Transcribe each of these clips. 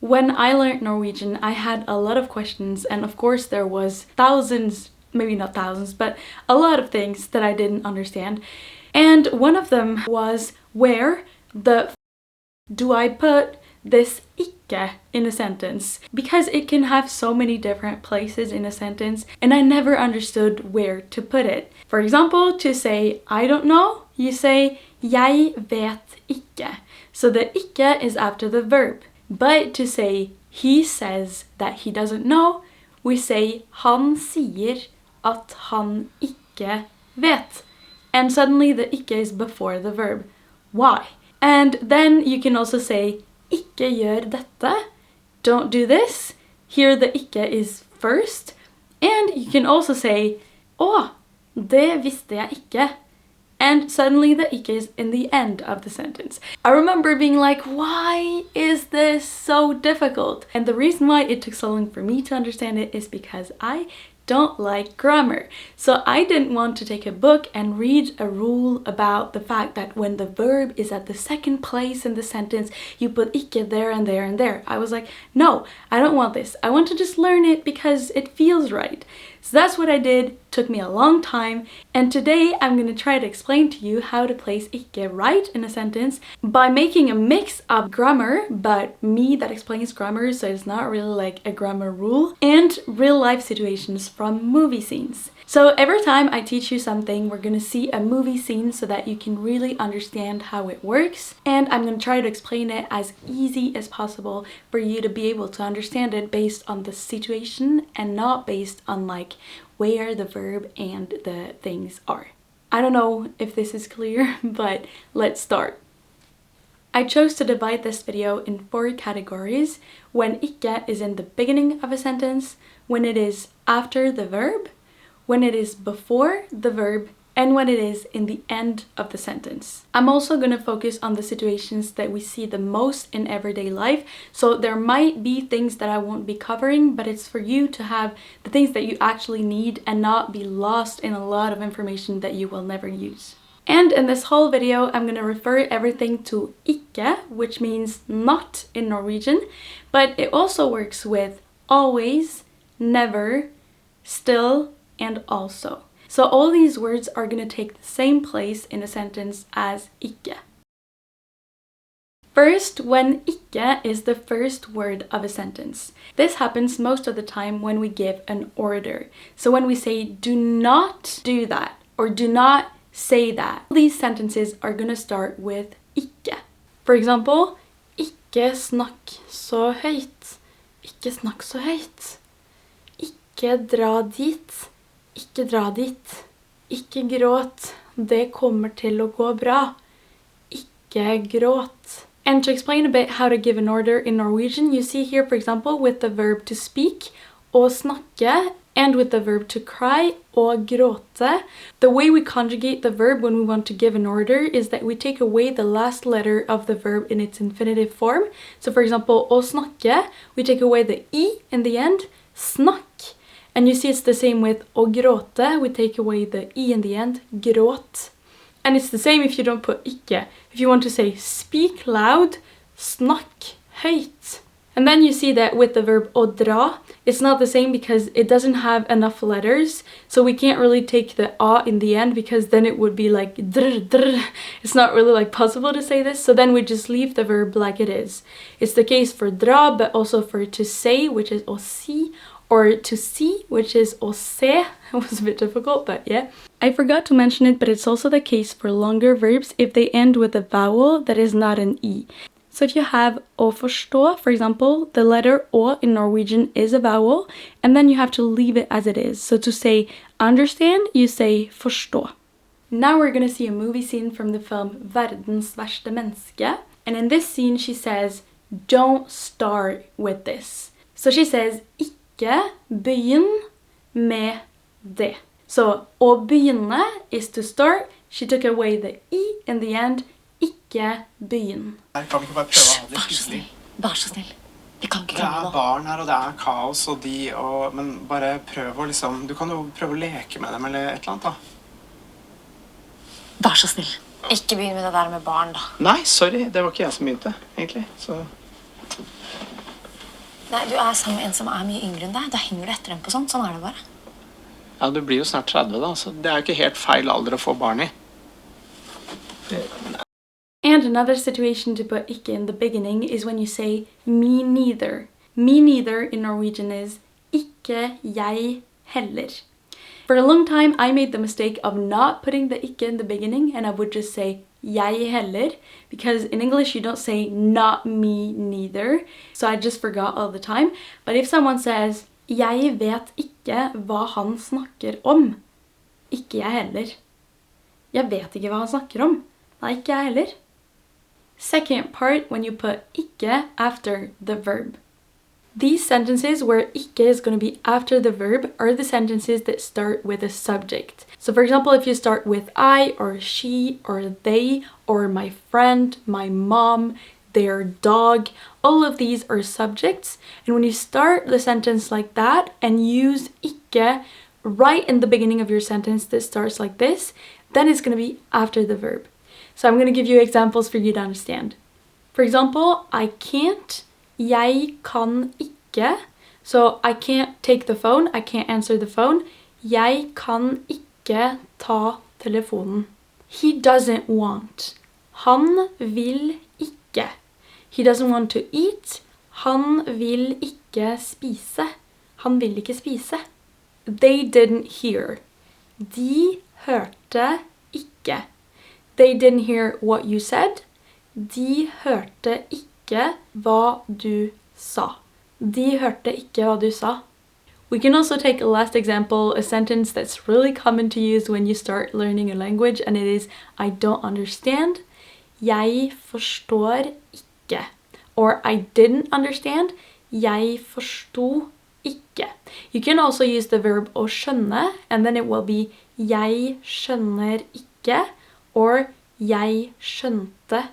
When I learned Norwegian, I had a lot of questions, and of course there was thousands, maybe not thousands, but a lot of things that I didn't understand. And one of them was, where the do I put this IKKE in a sentence? Because it can have so many different places in a sentence, and I never understood where to put it. For example, to say I don't know, you say jeg vet ikke. So the IKKE is after the verb. But to say he says that he doesn't know, we say han sier at han ikke vet. And suddenly the ikke is before the verb. Why? And then you can also say ikke gjør dette, don't do this. Here the ikke is first. And you can also say å, det visste jeg ikke. And suddenly the ikke is in the end of the sentence. I remember being like, why is this so difficult? And the reason why it took so long for me to understand it is because I don't like grammar. So I didn't want to take a book and read a rule about the fact that when the verb is at the second place in the sentence, you put ikke there and there and there. I was like, no, I don't want this. I want to just learn it because it feels right. So that's what I did. Took me a long time, and today I'm going to try to explain to you how to place ikke right in a sentence by making a mix of grammar, but me that explains grammar, so it's not really like a grammar rule, and real life situations from movie scenes. So every time I teach you something, we're going to see a movie scene so that you can really understand how it works, and I'm going to try to explain it as easy as possible for you to be able to understand it based on the situation and not based on like where the verb and the things are. I don't know if this is clear, but let's start. I chose to divide this video in 4 categories: when ikke is in the beginning of a sentence, when it is after the verb, when it is before the verb, and when it is in the end of the sentence. I'm also going to focus on the situations that we see the most in everyday life, so there might be things that I won't be covering, but it's for you to have the things that you actually need and not be lost in a lot of information that you will never use. And in this whole video, I'm going to refer everything to ikke, which means not in Norwegian, but it also works with always, never, still, and also. So all these words are going to take the same place in a sentence as ikke. First, when ikke is the first word of a sentence. This happens most of the time when we give an order. So when we say do not do that or do not say that, these sentences are going to start with ikke. For example, ikke snakk så høyt. Ikke snakk så høyt. Ikke dra dit. Ikke dra dit. Ikke gråt. Det kommer til å gå bra. Ikke gråt. And to explain a bit how to give an order in Norwegian, you see here, for example, with the verb to speak, å snakke, and with the verb to cry, å gråte. The way we conjugate the verb when we want to give an order is that we take away the last letter of the verb in its infinitive form. So for example, å snakke, we take away the I in the end, snakk. And you see it's the same with å gråte, we take away the I in the end, gråt. And it's the same if you don't put ikke. If you want to say speak loud, snakk høyt. And then you see that with the verb å dra, it's not the same because it doesn't have enough letters. So we can't really take the a in the end because then it would be like drr, drr. It's not really like possible to say this. So then we just leave the verb like it is. It's the case for dra, but also for to say, which is å si, or to see, which is å se. It was a bit difficult, but yeah. I forgot to mention it, but it's also the case for longer verbs if they end with a vowel that is not an I. So if you have å forstå, for example, the letter å in Norwegian is a vowel, and then you have to leave it as it is. So to say understand, you say forstå. Now we're gonna see a movie scene from the film Verdens verste menneske. And in this scene, she says, don't start with this. So she says, ikke begynn med det. So, å begynne is to start. She took away the I in the end. Ikke begynn. Kan vi ikke bare prøve å ha det hyggelig? Vær så snill. Vi kan ikke Det klare er barn her, og det er kaos, men bare prøv å liksom, du kan jo prøve å leke med dem, eller et eller annet da. Vær så snill. Ikke begynn med det der med barn, da. Nei, sorry, det var ikke jeg som begynte, egentlig, så... Nei, du sammen med en som mye yngre enn deg. Da henger du etter dem på sånt. Sånn det bare. Ja, du blir jo snart 30 da, så det jo ikke helt feil alder å få barn I. And another situation to put ikke in the beginning is when you say me neither. Me neither in Norwegian is ikke jeg heller. For a long time, I made the mistake of not putting the ikke in the beginning, and I would just say jeg heller, because in English you don't say not me neither, so I just forgot all the time. But if someone says jeg vet ikke hva han snakker om, ikke jeg heller. Jeg vet ikke hva han snakker om. Nei, ikke jeg heller. Second part, when you put ikke after the verb. These sentences where ikke is going to be after the verb are the sentences that start with a subject. So for example, if you start with I or she or they or my friend, my mom, their dog, all of these are subjects. And when you start the sentence like that and use ikke right in the beginning of your sentence that starts like this, then it's going to be after the verb. So I'm going to give you examples for you to understand. For example, I can't, jeg kan ikke. So I can't take the phone, I can't answer the phone. Jeg kan ikke ta telefonen. He doesn't want. Han vil ikke. He doesn't want to eat. Han vil ikke spise. Han vil ikke spise. They didn't hear. De hørte ikke. They didn't hear what you said. De hørte ikke hva du sa. De hørte ikke hva du sa. We can also take a last example, a sentence that's really common to use when you start learning a language, and it is I don't understand. Jeg forstår ikke. Or I didn't understand. Jeg forsto ikke. You can also use the verb å skjønne, and then it will be jeg skjønner ikke, or jeg skjønte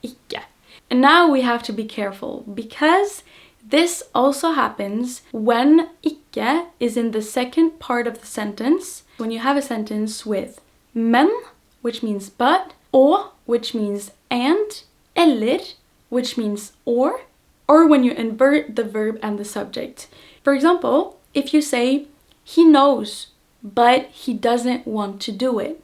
ikke. And now we have to be careful, because this also happens when ikke is in the second part of the sentence. When you have a sentence with men, which means but, og, which means and, eller, which means or when you invert the verb and the subject. For example, if you say, he knows, but he doesn't want to do it.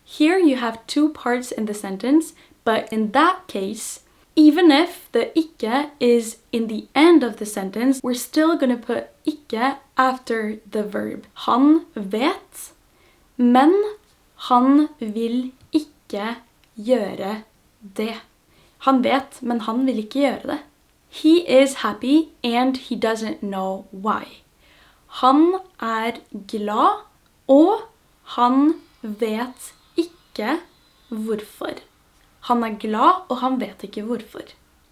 Here you have two parts in the sentence, but in that case, even if the ikke is in the end of the sentence, we're still going to put ikke after the verb. Han vet, men han vil ikke gjøre det. Han vet, men han vil ikke gjøre det. He is happy and he doesn't know why. Han glad, og han vet ikke hvorfor. Han glad, og han vet ikke hvorfor.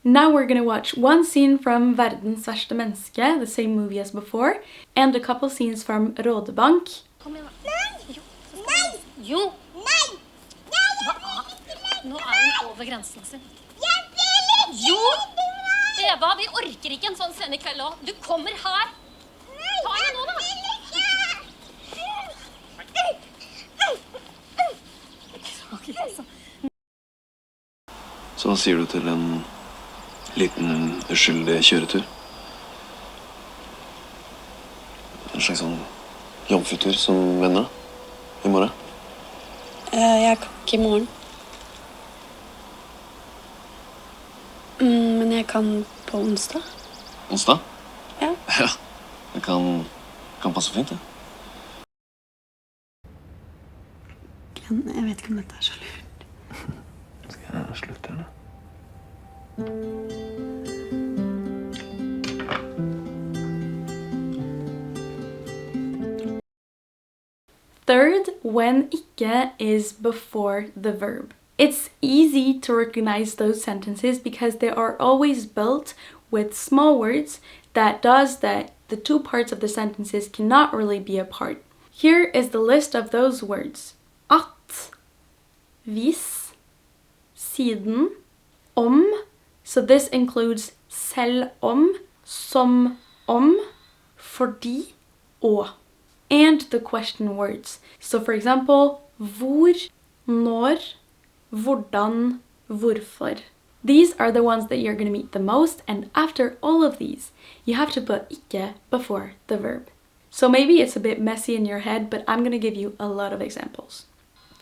Now we're going to watch one scene from Verdens verste menneske, the same movie as before, and a couple scenes from Rådebank. Kom igjen da. Nei! Nei! Jo! Nei! Nå hun over grensen sin. Jeg vil ikke! Jo! Eva, vi orker ikke en sånn sene kveld også. Du kommer her. Ta henne nå da. Så hva sier du til en liten uskyldig kjøretur? En slags sånn jomfrutur som venner I morgen? Jeg kan ikke I morgen. Men jeg kan på onsdag. Onsdag? Ja. Ja, det kan passe fint, det. Jeg vet ikke om dette så lurt. Skal jeg slutte, eller? Third, when ikke is before the verb. It's easy to recognize those sentences because they are always built with small words that does that the two parts of the sentences cannot really be apart. Here is the list of those words. At, hvis, siden, om, so this includes selv om, som om, fordi, og, and the question words. So for example, hvor, når, hvordan, hvorfor. These are the ones that you're going to meet the most, and after all of these, you have to put ikke before the verb. So maybe it's a bit messy in your head, but I'm going to give you a lot of examples.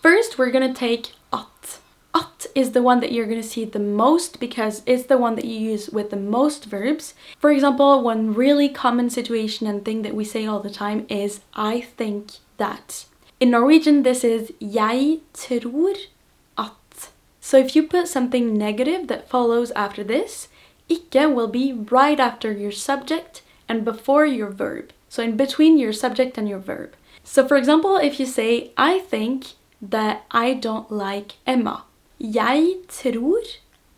First, we're going to take at. At is the one that you're going to see the most because it's the one that you use with the most verbs. For example, one really common situation and thing that we say all the time is I think that. In Norwegian, this is jeg tror at. So if you put something negative that follows after this, ikke will be right after your subject and before your verb. So in between your subject and your verb. So for example, if you say, I think that I don't like Emma. Jeg tror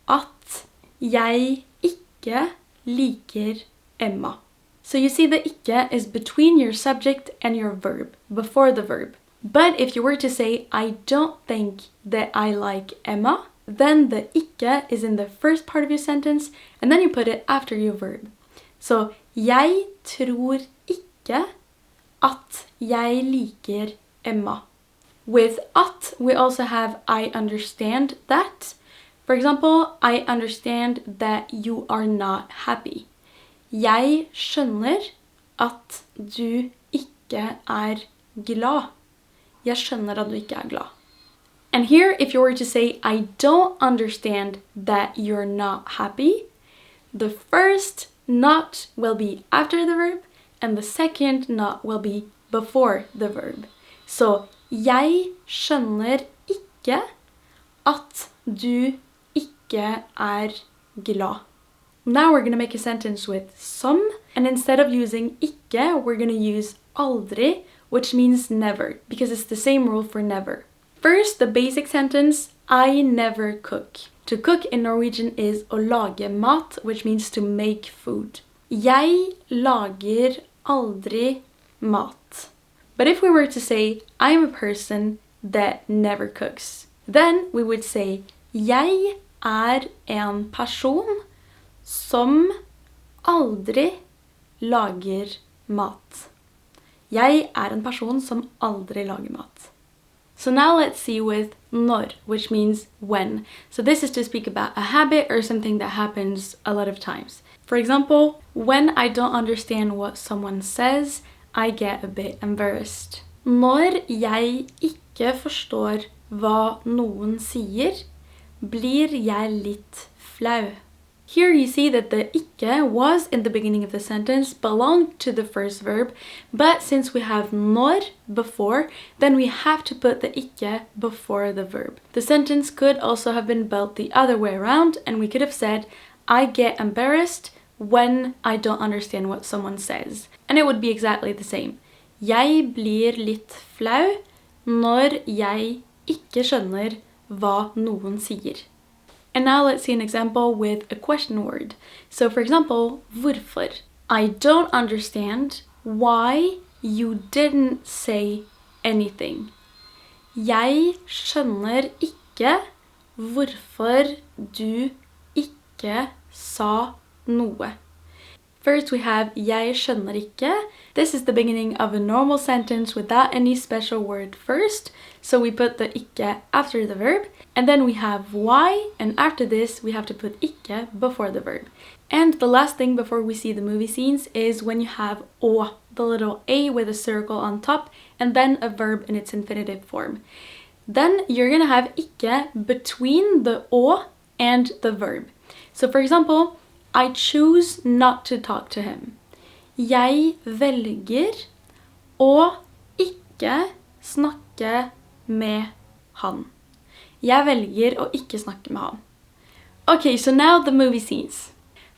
at jeg ikke liker Emma. So you see the ikke is between your subject and your verb, before the verb. But if you were to say, I don't think that I like Emma, then the ikke is in the first part of your sentence, and then you put it after your verb. So, jeg tror ikke at jeg liker Emma. With at, we also have I understand that. For example, I understand that you are not happy. Jeg skjønner at du ikke glad. Jeg skjønner at du ikke glad. And here, if you were to say, I don't understand that you're not happy, the first not will be after the verb, and the second not will be before the verb. So, jeg skjønner ikke at du ikke glad. Now we're going to make a sentence with som, and instead of using ikke, we're going to use aldri, which means never, because it's the same rule for never. First, the basic sentence, I never cook. To cook in Norwegian is å lage mat, which means to make food. Jeg lager aldri mat. But if we were to say, I'm a person that never cooks, then we would say, jeg en person som aldri lager mat. Jeg en person som aldri lager mat. So now let's see with når, which means when. So this is to speak about a habit or something that happens a lot of times. For example, when I don't understand what someone says, I get a bit embarrassed. Når jeg ikke forstår hva noen sier, blir jeg litt flau. Here you see that the ikke was in the beginning of the sentence, belonged to the first verb, but since we have når before, then we have to put the ikke before the verb. The sentence could also have been built the other way around, and we could have said, I get embarrassed when I don't understand what someone says. And it would be exactly the same. Jeg blir litt flau når jeg ikke skjønner hva noen sier. And now let's see an example with a question word. So for example, hvorfor? I don't understand why you didn't say anything. Jeg skjønner ikke hvorfor du ikke sa noe. First we have jeg skjønner ikke. This is the beginning of a normal sentence without any special word first. So we put the ikke after the verb. And then we have why, and after this we have to put ikke before the verb. And the last thing before we see the movie scenes is when you have å, the little a with a circle on top, and then a verb in its infinitive form. Then you're gonna have ikke between the å and the verb. So for example, I choose not to talk to him. Jeg velger å ikke snakke med han. Jeg velger å ikke snakke med han. Okay, so now the movie scenes.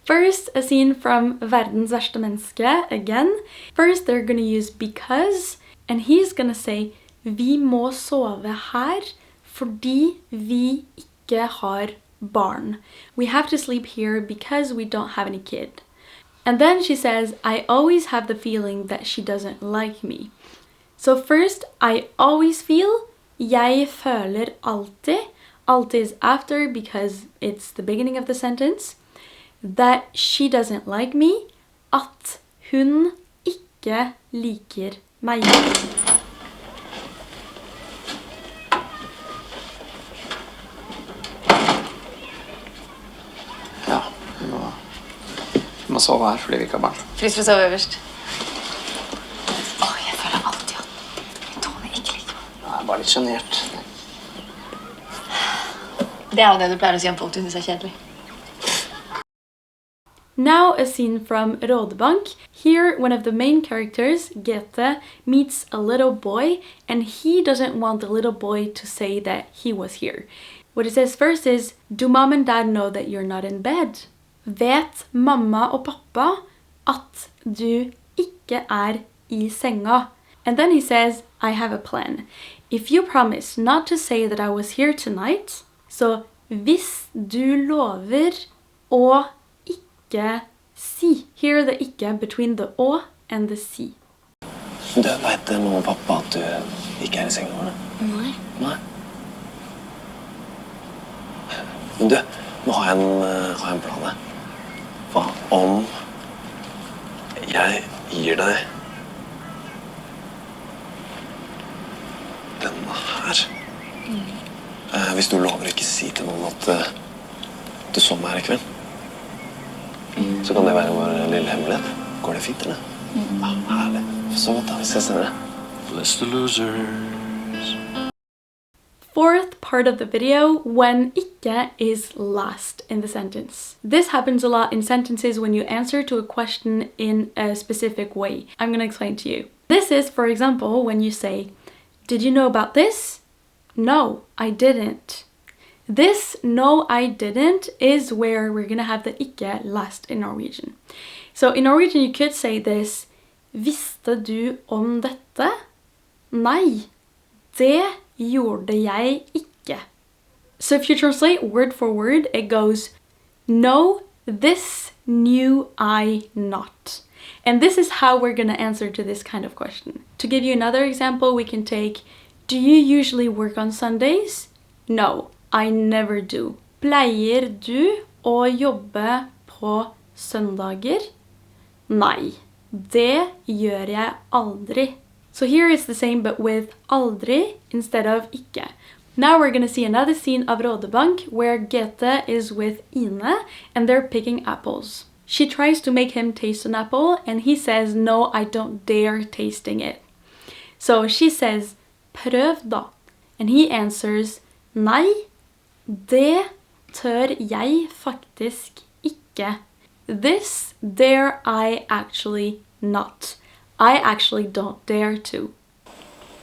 First, a scene from Verdens verste menneske again. First, they're gonna use because, and he's gonna say, vi må sove her fordi vi ikke har barn. We have to sleep here because we don't have any kid. And then she says, I always have the feeling that she doesn't like me. So first, I always feel, jeg føler alltid. Alltid is after because it's the beginning of the sentence. That she doesn't like me. At hun ikke liker meg. må sove her fordi vi ikke har barn. Frist for å sove øverst. Jeg føler alltid at Tone ikke liker meg. Jeg er bare litt sjenert. Det er jo det du pleier å si om folk du synes er kjedelig. Now a scene from Rådebank. Here, one of the main characters, Grete, meets a little boy, and he doesn't want the little boy to say that he was here. What it says first is, do mom and dad know that you're not in bed? Vet mamma og pappa at du ikke er i senga? And then he says, I have a plan. If you promise not to say that I was here tonight, så hvis du lover å ikke si. Here the ikke between the å and the si. Du vet mamma og pappa at du ikke er i senga, eller? Nei. Nei. Men du, nå har jeg en plan her. Hva om jeg gir deg denne her? Hvis du lover å ikke si til noen at du så meg her i kveld, så kan det være vår lille hemmelighet. Går det fint, eller? Ja, herlig. Så godt da, vi ses senere. Bless the losers. Fourth part of the video, when ikke is last in the sentence. This happens a lot in sentences when you answer to a question in a specific way. I'm going to explain to you. This is, for example, when you say, did you know about this? No, I didn't. This no, I didn't is where we're going to have the ikke last in Norwegian. So in Norwegian you could say this, visste du om dette? Nei, det gjorde jeg ikke. So if you translate word for word, it goes, no, this knew I not. And this is how we're going to answer to this kind of question. To give you another example, we can take, do you usually work on Sundays? No, I never do. Pleier du å jobbe på søndager? Nei, det gjør jeg aldri. So here it's the same but with aldri instead of ikke. Now we're going to see another scene of Rådebank where Grete is with Ine and they're picking apples. She tries to make him taste an apple and he says, no, I don't dare tasting it. So she says, prøv da. And he answers, nei, det tør jeg faktisk ikke. This dare I actually not. I actually don't dare to.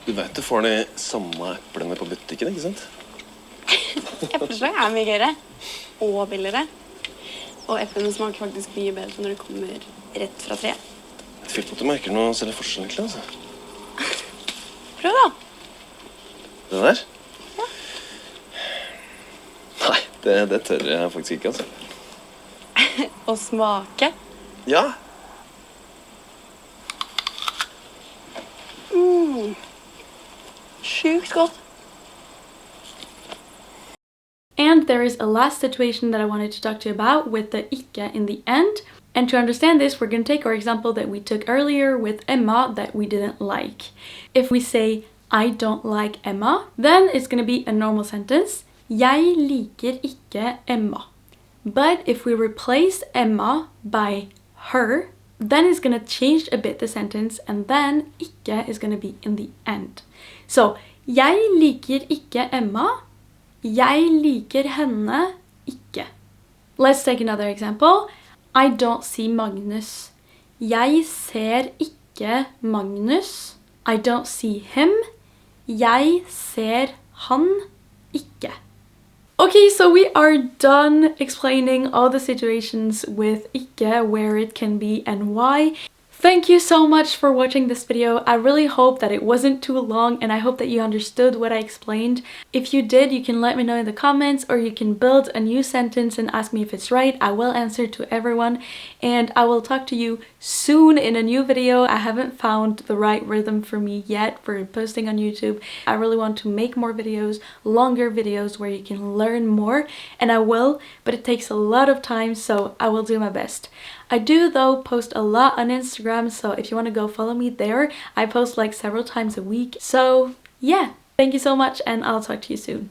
Du vet du får de samme eplene på butikken, ikke sant? Epleslag er mye gøyere og billigere. Og eplene smaker faktisk mye bedre når det kommer rett fra treet. Jeg tviler på at du merker noe særlig forskjell, egentlig, altså. Prøv da. Det der? Ja. Nei, det tør jeg faktisk ikke, altså. Og smake. Ja. Sjukt godt. And there is a last situation that I wanted to talk to you about with the ikke in the end. And to understand this, we're going to take our example that we took earlier with Emma that we didn't like. If we say, I don't like Emma, then it's going to be a normal sentence. Jeg liker ikke Emma. But if we replace Emma by her, then it's going to change a bit the sentence and then ikke is going to be in the end. So, jeg liker ikke Emma. Jeg liker henne ikke. Let's take another example. I don't see Magnus. Jeg ser ikke Magnus. I don't see him. Jeg ser han ikke. Okay, so we are done explaining all the situations with ikke, where it can be and why. Thank you so much for watching this video. I really hope that it wasn't too long and I hope that you understood what I explained. If you did, you can let me know in the comments or you can build a new sentence and ask me if it's right. I will answer to everyone and I will talk to you soon in a new video. I haven't found the right rhythm for me yet for posting on YouTube. I really want to make more videos, longer videos where you can learn more and I will, but it takes a lot of time, so I will do my best. I do though post a lot on Instagram, so if you want to go follow me there, I post like several times a week. So yeah, thank you so much and I'll talk to you soon.